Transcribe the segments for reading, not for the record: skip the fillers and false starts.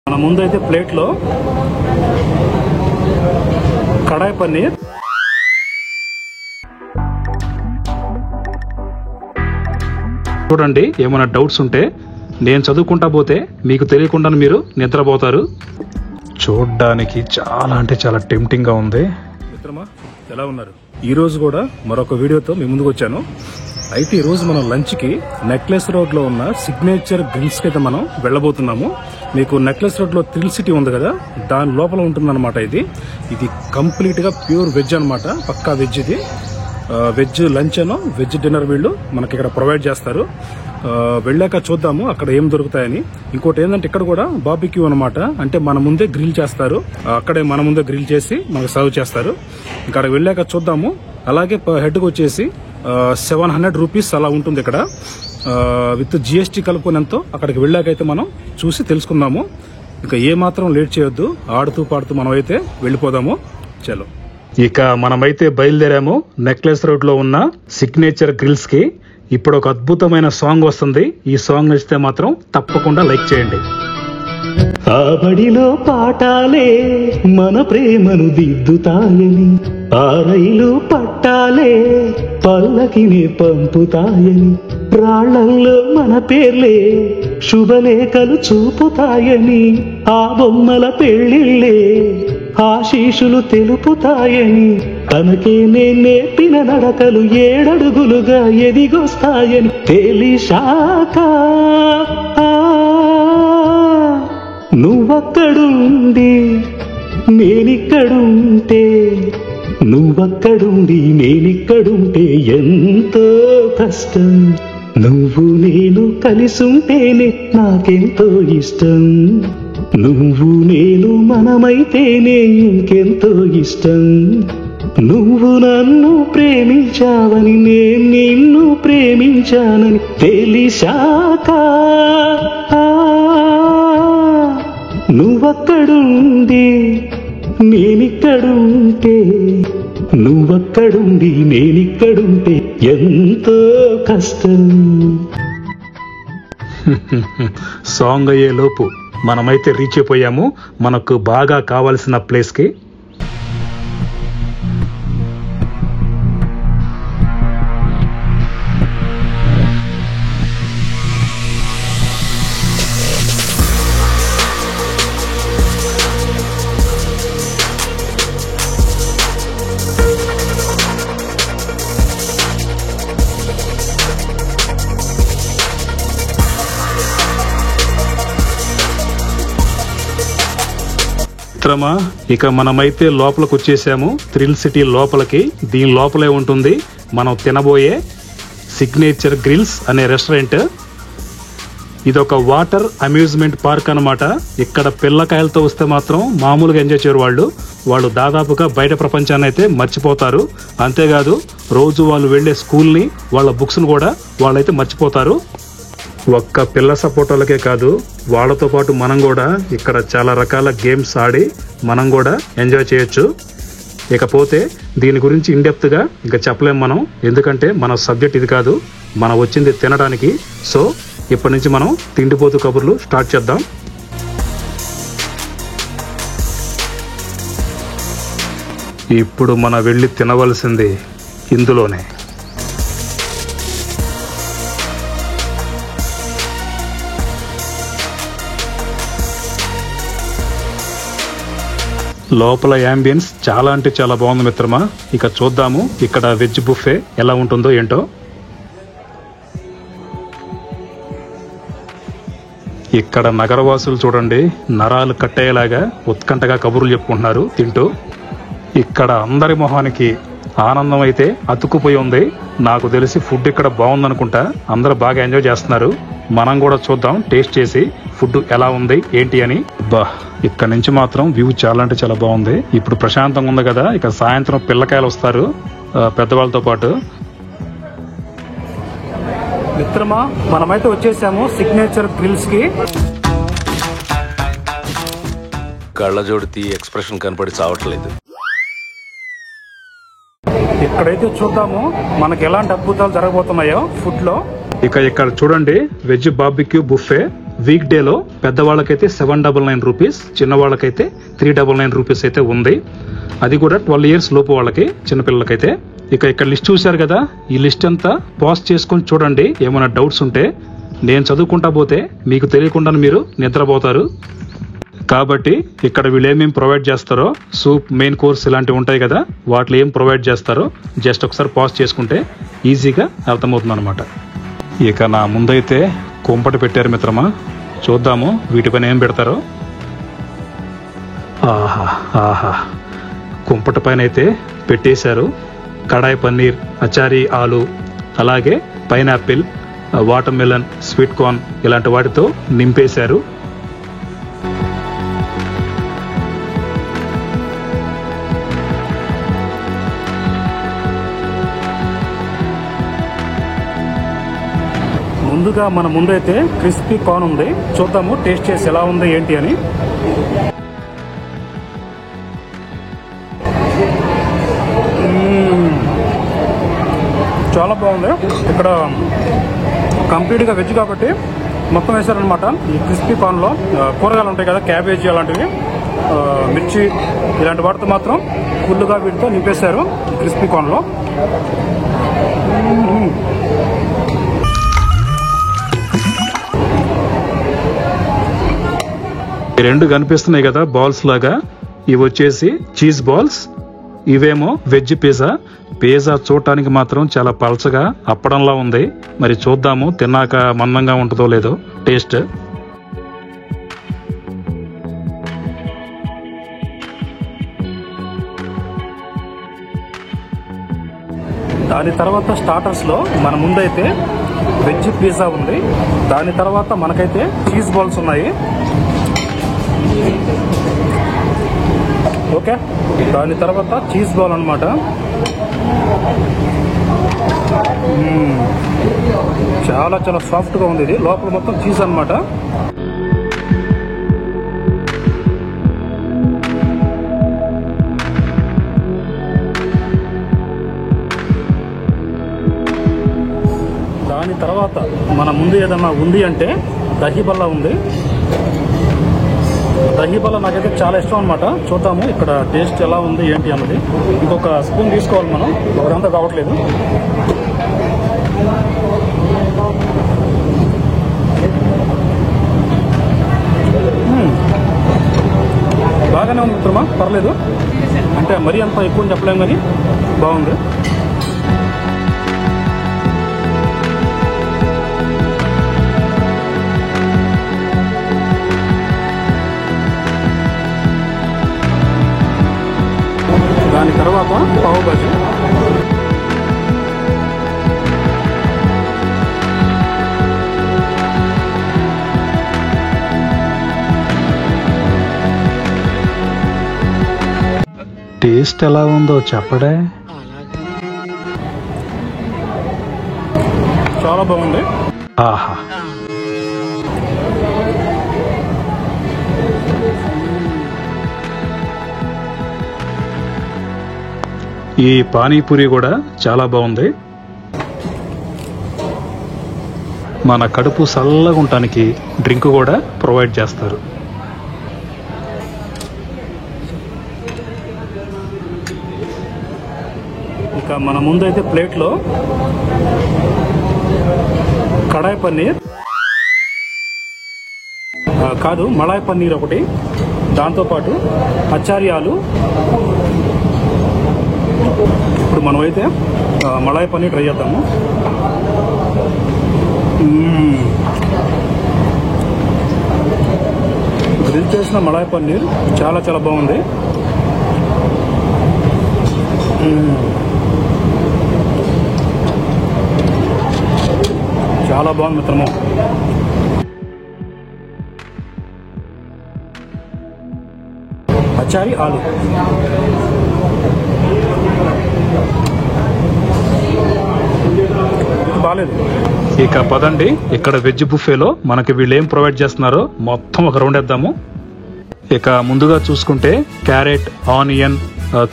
మన ముందైతే ప్లేట్లో కడాయి పన్నీర్, చూడండి. ఏమైనా డౌట్స్ ఉంటే నేను చదువుకుంటా పోతే మీకు తెలియకుండా మీరు నిద్రపోతారు. చూడ్డానికి చాలా అంటే చాలా టెంప్టింగ్ గా ఉంది. మిత్రమా, ఎలా ఉన్నారు? ఈ రోజు కూడా మరొక వీడియోతో మీ ముందుకు వచ్చాను. అయితే ఈ రోజు మనం లంచ్ కి నెక్లెస్ రోడ్ లో ఉన్న సిగ్నేచర్ గ్రిల్స్ కి అయితే మనం వెళ్ళబోతున్నాము. మీకు నెక్లెస్ రోడ్ లో థ్రిల్ సిటీ ఉంది కదా, దాని లోపల ఉంటుందన్నమాట. ఇది కంప్లీట్ గా ప్యూర్ వెజ్ అన్నమాట, పక్కా వెజ్. ఇది వెజ్ లంచ్ అనో వెజ్ డిన్నర్ వీళ్ళు మనకి ఇక్కడ ప్రొవైడ్ చేస్తారు. వెళ్ళాక చూద్దాము అక్కడ ఏం దొరుకుతాయని. ఇంకోటి ఏంటంటే ఇక్కడ కూడా బార్బిక్యూ అనమాట, అంటే మన ముందే గ్రిల్ చేస్తారు. అక్కడే మన ముందే గ్రిల్ చేసి మనకు సర్వ్ చేస్తారు. ఇక్కడ వెళ్ళాక చూద్దాము. అలాగే హెడ్ కు వచ్చేసి 700 రూపీస్ అలా ఉంటుంది ఇక్కడ, విత్ జిఎస్టీ కలుపుకునేంతో. అక్కడికి వెళ్ళాకైతే మనం చూసి తెలుసుకుందాము. ఇంకా ఏ మాత్రం లేట్ చేయొద్దు, ఆడుతూ పాడుతూ మనం అయితే వెళ్ళిపోదాము. చలో, ఇక మనమైతే బయలుదేరాము నెక్లెస్ రోడ్ లో ఉన్న సిగ్నేచర్ గ్రిల్స్ కి. ఇప్పుడు ఒక అద్భుతమైన సాంగ్ వస్తుంది. ఈ సాంగ్ నచ్చితే మాత్రం తప్పకుండా లైక్ చేయండి. ఆ బడిలో పాఠాలే మన ప్రేమను దిద్దుతాయని, ఆ రైలు పట్టాలే పల్లకిని పంపుతాయని, రాళ్లల్లో మన పేర్లే శుభలేఖలు చూపుతాయని, ఆ బొమ్మల పెళ్లిళ్ళే ఆశీషులు తెలుపుతాయని, తనకే నేర్పిన నడకలు 7 అడుగులుగా ఎదిగొస్తాయని తెలిసాక నువ్వక్కడుండి నేనిక్కడుంటే, నువ్వక్కడుండి నేనిక్కడుంటే ఎంతో కష్టం. నువ్వు నేను కలిసుంటేనే నాకెంతో ఇష్టం. నువ్వు నేను మనమైతేనే ఇంకెంతో ఇష్టం. నువ్వు నన్ను ప్రేమించావని నేను నిన్ను ప్రేమించానని తెలిసాక నువ్వక్కడుండి నేనిక్కడుంటే, నువ్వక్కడుండి నేనిక్కడుంటే ఎంతో కష్టం. సాంగ్ అయ్యే లోపు మనమైతే రీచ్ అయిపోయాము మనకు బాగా కావాల్సిన ప్లేస్ కి. మిత్రమా, ఇక మనమైతే లోపలికి వచ్చేసాము. థ్రిల్ సిటీ లోపలికి. దీని లోపలే ఉంటుంది మనం తినబోయే సిగ్నేచర్ గ్రిల్స్ అనే రెస్టారెంట్. ఇదొక వాటర్ అమ్యూజ్మెంట్ పార్క్ అన్నమాట. ఇక్కడ పిల్లకాయలతో వస్తే మాత్రం మామూలుగా ఎంజాయ్ చేయరు వాళ్ళు దాదాపుగా బయట ప్రపంచాన్ని అయితే మర్చిపోతారు. అంతేకాదు రోజు వాళ్ళు వెళ్లే స్కూల్ని, వాళ్ళ బుక్స్ను కూడా వాళ్ళైతే మర్చిపోతారు. ఒక్క పిల్ల సపోర్టర్లకే కాదు, వాళ్ళతో పాటు మనం కూడా ఇక్కడ చాలా రకాల గేమ్స్ ఆడి మనం కూడా ఎంజాయ్ చేయొచ్చు. ఇకపోతే దీని గురించి ఇన్డెప్త్ గా ఇంకా చెప్పలేం మనం, ఎందుకంటే మన సబ్జెక్ట్ ఇది కాదు, మనం వచ్చింది తినడానికి. సో ఇప్పటి నుంచి మనం తిండిపోతూ కబుర్లు స్టార్ట్ చేద్దాం. ఇప్పుడు మనం వెళ్ళి తినవలసింది ఇందులోనే. లోపల యాంబియన్స్ చాలా అంటే చాలా బాగుంది మిత్రమా. ఇక చూద్దాము ఇక్కడ వెజ్ బుఫే ఎలా ఉంటుందో ఏంటో. ఇక్కడ నగరవాసులు చూడండి, నరాలు కట్టేలాగా ఉత్కంఠగా కబుర్లు చెప్పుకుంటున్నారు తింటూ. ఇక్కడ అందరి మొహానికి ఆనందం అయితే అతుక్కుపోయి ఉంది. నాకు తెలిసి ఫుడ్ ఇక్కడ బాగుందనుకుంటా, అందరూ బాగా ఎంజాయ్ చేస్తున్నారు. మనం కూడా చూద్దాం టేస్ట్ చేసి ఫుడ్ ఎలా ఉంది ఏంటి అని. ఇక్కడ నుంచి మాత్రం వ్యూ చాలా అంటే చాలా బాగుంది. ఇప్పుడు ప్రశాంతంగా ఉంది కదా. ఇక సాయంత్రం పిల్లకాయలు వస్తారు పెద్దవాళ్ళతో పాటు. మిత్రమా, మనమైతే వచ్చేసాము సిగ్నేచర్ గ్రిల్స్ కి. కళ్ళజోడితి ఎక్స్ప్రెషన్ కనపడి చావట్లేదు. ఇక్కడైతే చూద్దాము మనకి ఎలాంటి అద్భుతాలు జరగబోతున్నాయో ఫుడ్ లో. ఇక ఇక్కడ చూడండి వెజ్ బార్బిక్యూ బుఫే వీక్ డేలో పెద్దవాళ్ళకైతే 799 రూపీస్, చిన్నవాళ్ళకైతే 399 రూపీస్ అయితే ఉంది. అది కూడా 12 years లోపు వాళ్ళకి, చిన్నపిల్లలకైతే. ఇక ఇక్కడ లిస్ట్ చూశారు కదా, ఈ లిస్ట్ అంతా పాజ్ చేసుకొని చూడండి. ఏమైనా డౌట్స్ ఉంటే నేను చదువుకుంటా పోతే మీకు తెలియకుండా మీరు నిద్రపోతారు. కాబట్టి ఇక్కడ వీళ్ళు ఏమేమి ప్రొవైడ్ చేస్తారో, సూప్, మెయిన్ కోర్స్ ఇలాంటివి ఉంటాయి కదా, వాటిలో ఏం ప్రొవైడ్ చేస్తారో జస్ట్ ఒకసారి పాజ్ చేసుకుంటే ఈజీగా అర్థమవుతుంది అనమాట. ఇక నా ముందైతే కుంపటి పెట్టారు మిత్రమా, చూద్దాము వీటిపైన ఏం పెడతారో. ఆహా ఆహా, కుంపటి పైన అయితే పెట్టేశారు కడాయి పన్నీర్, అచారీ ఆలు, అలాగే pineapple, water melon, sweet corn ఇలాంటి వాటితో నింపేశారు. ముందుగా మన ముందైతే క్రిస్పీ కార్న్ ఉంది, చూద్దాము టేస్ట్ చేసి ఎలా ఉంది ఏంటి అని. చాలా బాగుంది. ఇక్కడ కంప్లీట్గా వెజ్ కాబట్టి మొత్తం వేశారనమాట. ఈ క్రిస్పీ కార్న్లో కూరగాయలు ఉంటాయి కదా, క్యాబేజీ అలాంటివి, మిర్చి ఇలాంటి వాటితో మాత్రం ఫుల్గా వీటితో నింపేశారు క్రిస్పీ కార్న్లో. ఈ రెండు కనిపిస్తున్నాయి కదా బాల్స్ లాగా, ఇవి వచ్చేసి చీజ్ బాల్స్, ఇవేమో వెజ్ పిజ్జా. పిజ్జా చూడటానికి మాత్రం చాలా పల్చగా అప్పడంలా ఉంది. మరి చూద్దాము తిన్నాక మందంగా ఉంటుందో లేదో టేస్ట్. దాని తర్వాత స్టార్టర్స్లో మన ముందైతే వెజ్ పిజ్జా ఉంది. దాని తర్వాత మనకైతే చీజ్ బాల్స్ ఉన్నాయి. ఓకే, దాని తర్వాత చీజ్ బాల్ అన్నమాట. చాలా చాలా సాఫ్ట్గా ఉంది. ఇది లోపల మొత్తం చీజ్ అన్నమాట. దాని తర్వాత మన ముందు ఏదన్నా ఉంది అంటే దహీ బల్లా ఉంది. దహీ బల్లా నాకైతే చాలా ఇష్టం అనమాట. చూద్దాము ఇక్కడ టేస్ట్ ఎలా ఉంది ఏంటి అన్నది. ఇంకొక స్పూన్ తీసుకోవాలి మనం, ఒకరంతా కావట్లేదు. బాగానే ఉంది మిత్రమా, పర్లేదు. అంటే మరీ అంత ఎక్కువ చెప్పలేము కానీ బాగుంది. దాని తర్వాత పావు భాజీ. టేస్ట్ ఎలా ఉందో చెప్పడే. చాలా బాగుంది. ఆహా, ఈ పానీపూరి కూడా చాలా బాగుంది. మన కడుపు చల్లగా ఉండటానికి డ్రింక్ కూడా ప్రొవైడ్ చేస్తారు. ఇక మన ముందైతే ప్లేట్లో కడాయి పన్నీర్ కాదు మలాయ్ పన్నీర్ ఒకటి, దాంతోపాటు అచారీ ఆలు. ఇప్పుడు మనమైతే మలాయ్ పన్నీర్ ట్రై చేద్దాము. గ్రిల్ చేసిన మలాయ్ పన్నీర్ చాలా చాలా బాగుంది. చాలా బాగుంది మిత్రము. అచారీ ఆలు బాలేదు. ఇక పదండి, ఇక్కడ వెజ్ బుఫేలో మనకి వీళ్ళు ఏం ప్రొవైడ్ చేస్తున్నారో మొత్తం ఒక రౌండ్ వేద్దాము. ఇక ముందుగా చూసుకుంటే క్యారెట్, ఆనియన్,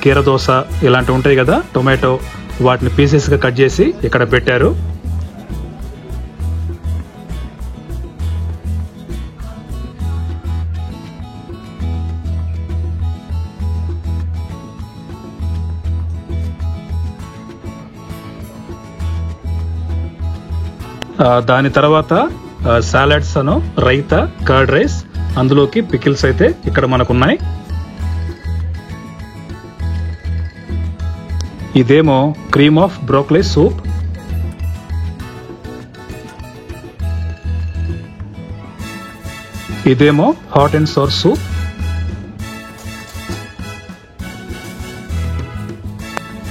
కీర దోస ఇలాంటివి ఉంటాయి కదా, టొమాటో, వాటిని పీసెస్ గా కట్ చేసి ఇక్కడ పెట్టారు. దాని తర్వాత సాలడ్స్ అను రైతా, కర్డ్ రైస్, అందులోకి పికిల్స్ అయితే ఇక్కడ మనకున్నాయి. ఇదేమో క్రీమ్ ఆఫ్ బ్రోకలీ సూప్. ఇదేమో హాట్ అండ్ సోర్ సూప్.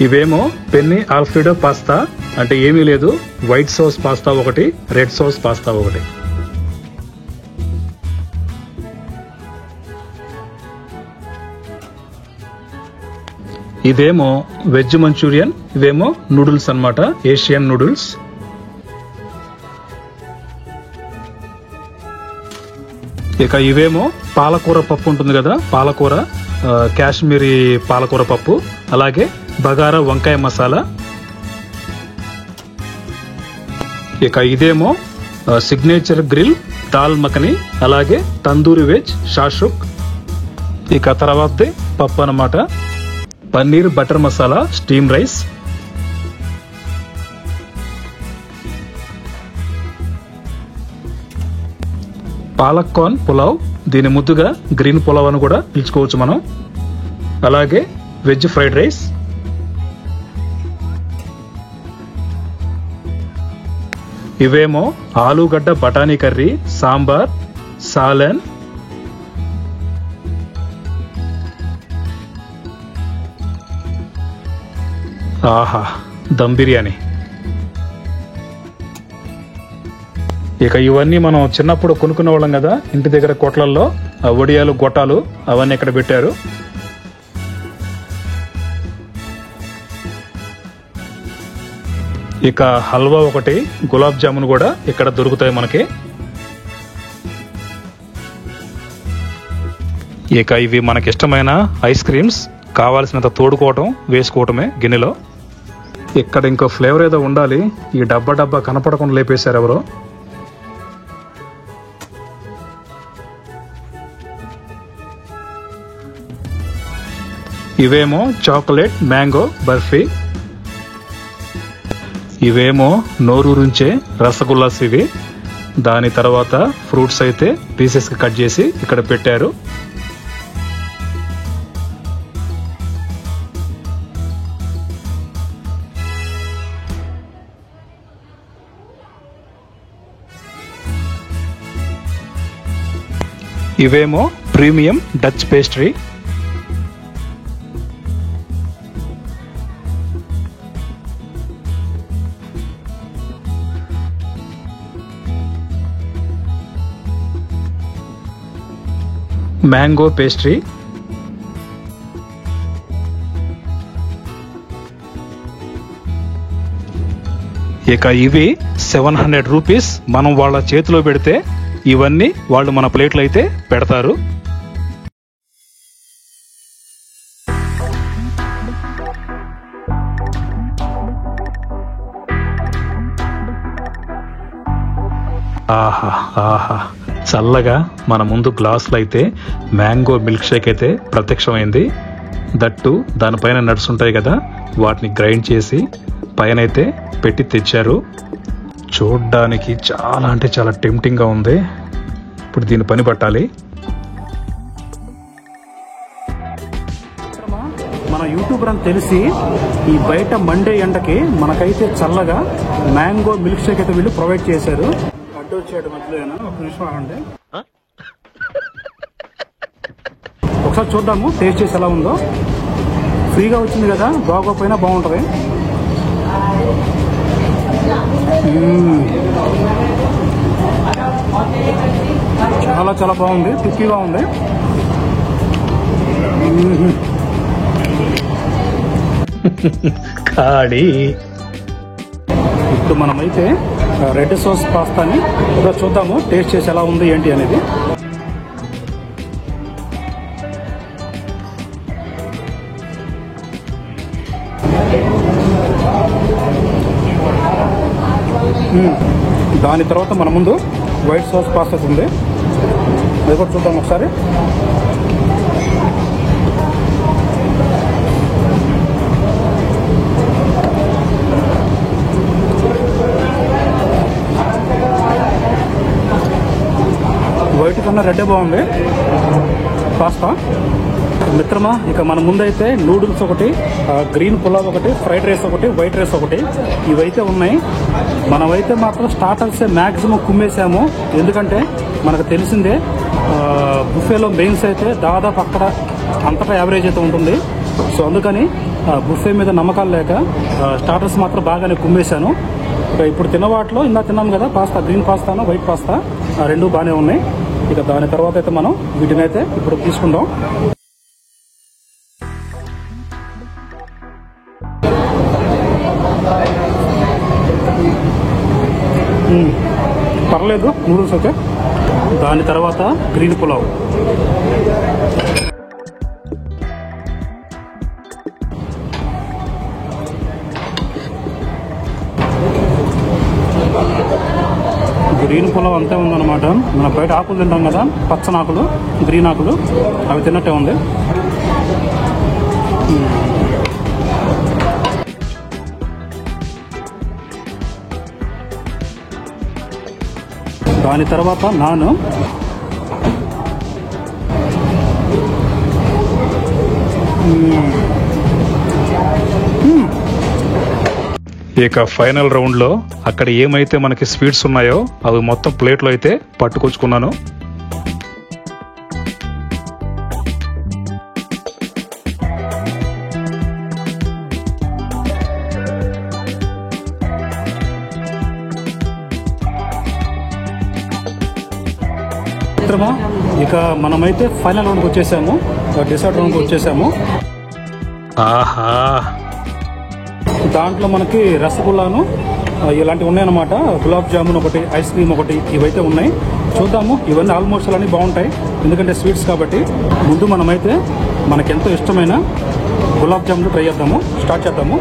ఇవేమో పెన్ని ఆల్ఫ్రెడో పాస్తా, అంటే ఏమీ లేదు, వైట్ సాస్ పాస్తా ఒకటి, రెడ్ సాస్ పాస్తా ఒకటి. ఇదేమో వెజ్ మంచూరియన్, ఇవేమో నూడిల్స్ అన్నమాట, ఏషియన్ నూడిల్స్. ఇక ఇవేమో పాలకూర పప్పు ఉంటుంది కదా, పాలకూర, కాశ్మీరీ పాలకూర పప్పు, అలాగే బగారా వంకాయ మసాలా. ఇక ఇదేమో సిగ్నేచర్ గ్రిల్ దాల్ మఖని, అలాగే తందూరి వెజ్ షాషుక్. ఇక తర్వాతది పప్పు అన్నమాట, paneer butter masala steam rice. Palak corn pulao, దీని ముద్దుగా గ్రీన్ పులావ్ అని కూడా పిలుచుకోవచ్చు మనం. అలాగే వెజ్ ఫ్రైడ్ రైస్. ఇవేమో ఆలూగడ్డ బఠానీ కర్రీ, సాంబార్, సాలన్. ఆహా, దమ్ బిర్యానీ. ఇక ఇవన్నీ మనం చిన్నప్పుడు కొనుక్కునే వాళ్ళం కదా ఇంటి దగ్గర కొట్లల్లో, వడియాలు, గొట్టాలు అవన్నీ ఇక్కడ పెట్టారు. ఇక హల్వా ఒకటి, గులాబ్ జామున్ కూడా ఇక్కడ దొరుకుతాయి మనకి. ఇక ఇవి మనకిష్టమైన ఐస్ క్రీమ్స్, కావాల్సినంత తోడుకోవటం, వేసుకోవటమే గిన్నెలో. ఇక్కడ ఇంకో ఫ్లేవర్ ఏదో ఉండాలి, ఈ డబ్బా కనపడకుండా లేపేశారు ఎవరో. ఇవేమో చాక్లెట్ మ్యాంగో బర్ఫీ. ఇవేమో నోరూరుంచే రసగుల్లాస్ ఇవి. దాని తర్వాత ఫ్రూట్స్ అయితే పీసెస్ కి కట్ చేసి ఇక్కడ పెట్టారు. ఇవేమో premium Dutch pastry. Mango pastry. ఇక ఇవి 700 రూపీస్. మనం వాళ్ళ చేతిలో పెడితే ఇవన్నీ వాళ్ళు మన ప్లేట్లు అయితే పెడతారు. ఆహా ఆహా, చల్లగా మన ముందు గ్లాసులు అయితే మ్యాంగో మిల్క్ షేక్ అయితే ప్రత్యక్షమైంది. దట్టు దానిపైన నట్స్ ఉంటాయి కదా, వాటిని గ్రైండ్ చేసి పైన అయితే పెట్టి తెచ్చారు. చూడ్డానికి చాలా అంటే చాలా టెంప్టింగ్గా ఉంది. ఇప్పుడు దీని పని పట్టాలి. మన యూట్యూబర్ అని తెలిసి ఈ బయట మండే ఎండకి మనకైతే చల్లగా మ్యాంగో మిల్క్ షేక్ అయితే వీళ్ళు ప్రొవైడ్ చేశారు. అడ్డు వచ్చాడు మధ్యలో, ఒక నిమిషం ఆగండి, ఒకసారి చూద్దాము టేస్ట్ చేసి ఎలా ఉందో. ఫ్రీగా వచ్చింది కదా, బాగోపోయినా బాగుంటుంది. చాలా చాలా బాగుంది, టిక్కీగా ఉంది. కాడి. ఇప్పుడు మనమైతే రెడ్ సాస్ పాస్తాని కూడా చూద్దాము, టేస్ట్ చేసి ఎలా ఉంది ఏంటి అనేది. దాని తర్వాత మన ముందు వైట్ సాస్ పాస్తా ఉంది, అది కూడా చూద్దాం ఒకసారి. కన్నా రెడ్డే బాగుంది పాస్తా. మిత్రమా, ఇక మన ముందైతే నూడిల్స్ ఒకటి, గ్రీన్ పులావ్ ఒకటి, ఫ్రైడ్ రైస్ ఒకటి, వైట్ రైస్ ఒకటి, ఇవైతే ఉన్నాయి. మనమైతే మాత్రం స్టార్టర్సే మ్యాక్సిమం కుమ్మేసాము. ఎందుకంటే మనకు తెలిసిందే బుఫేలో మెయిన్స్ అయితే దాదాపు అక్కడ అంతటా యావరేజ్ అయితే ఉంటుంది. సో అందుకని బుఫే మీద నమ్మకాలు లేక స్టార్టర్స్ మాత్రం బాగానే కుమ్మేశాను. ఇక ఇప్పుడు తిన్నవాటిలో ఇందా తిన్నాం కదా పాస్తా, గ్రీన్ పాస్తాను వైట్ పాస్తా, ఆ రెండు బాగానే ఉన్నాయి. ఇక దాని తర్వాత అయితే మనం వీటిని అయితే ఇప్పుడు తీసుకుందాం. పర్లేదు నూడిల్స్ ఓకే. దాని తర్వాత గ్రీన్ పులావ్, గ్రీన్ పులావ్ అంతే ఉందన్నమాట. మనం బయట ఆకులు తింటాం కదా, పచ్చని ఆకులు, గ్రీన్ ఆకులు, అవి తిన్నట్టే ఉంది. దాని తర్వాత నాన్, ఇక ఫైనల్ రౌండ్ లో అక్కడ ఏమైతే మనకి స్వీట్స్ ఉన్నాయో అవి మొత్తం ప్లేట్లో అయితే పట్టుకొచ్చుకున్నాను. మిత్రమా, ఇక మనమైతే ఫైనల్ రౌండ్కి వచ్చేసాము, డిసైడ్ రౌండ్కి వచ్చేసాము. ఆహా, దాంట్లో మనకి రసగుల్లాను ఇలాంటివి ఉన్నాయన్నమాట. గులాబ్ జామున్ ఒకటి, ఐస్ క్రీమ్ ఒకటి, ఇవైతే ఉన్నాయి. చూద్దాము. ఇవన్నీ ఆల్మోస్ట్ అన్నీ బాగుంటాయి ఎందుకంటే స్వీట్స్ కాబట్టి. ముందు మనమైతే మనకెంతో ఇష్టమైన గులాబ్ జామున్ ట్రై చేద్దాము, స్టార్ట్ చేద్దాము.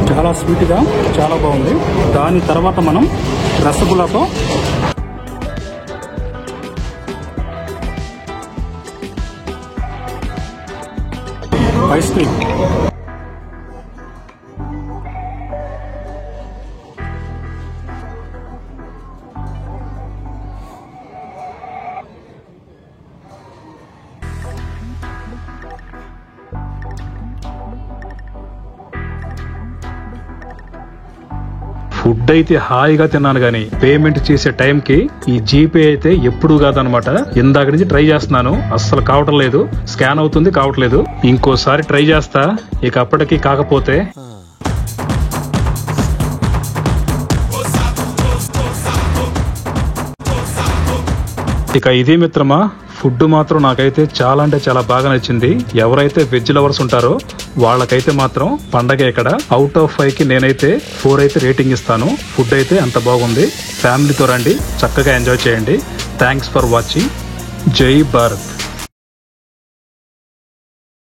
చాలా స్వీట్గా చాలా బాగుంది. దాని తర్వాత మనం రసగుల్లాతో ఐస్ క్రీమ్, ఫుడ్ అయితే హాయిగా తిన్నాను, కానీ పేమెంట్ చేసే టైంకి ఈ జీపే అయితే ఎప్పుడు కాదనమాట. ఇందాక నుంచి ట్రై చేస్తున్నాను, అస్సలు కావటం లేదు. స్కాన్ అవుతుంది, కావట్లేదు. ఇంకోసారి ట్రై చేస్తా, ఇక అప్పటికి కాకపోతే. ఇక ఇదే మిత్రమా, ఫుడ్ మాత్రం నాకైతే చాలా అంటే చాలా బాగా నచ్చింది. ఎవరైతే వెజ్ లవర్స్ ఉంటారో వాళ్ళకైతే మాత్రం పండగ ఇక్కడ. అవుట్ ఆఫ్ 5 కి నేనైతే 4 అయితే రేటింగ్ ఇస్తాను. ఫుడ్ అయితే అంత బాగుంది. ఫ్యామిలీతో రండి, చక్కగా ఎంజాయ్ చేయండి. Thanks for watching. జై భారత్.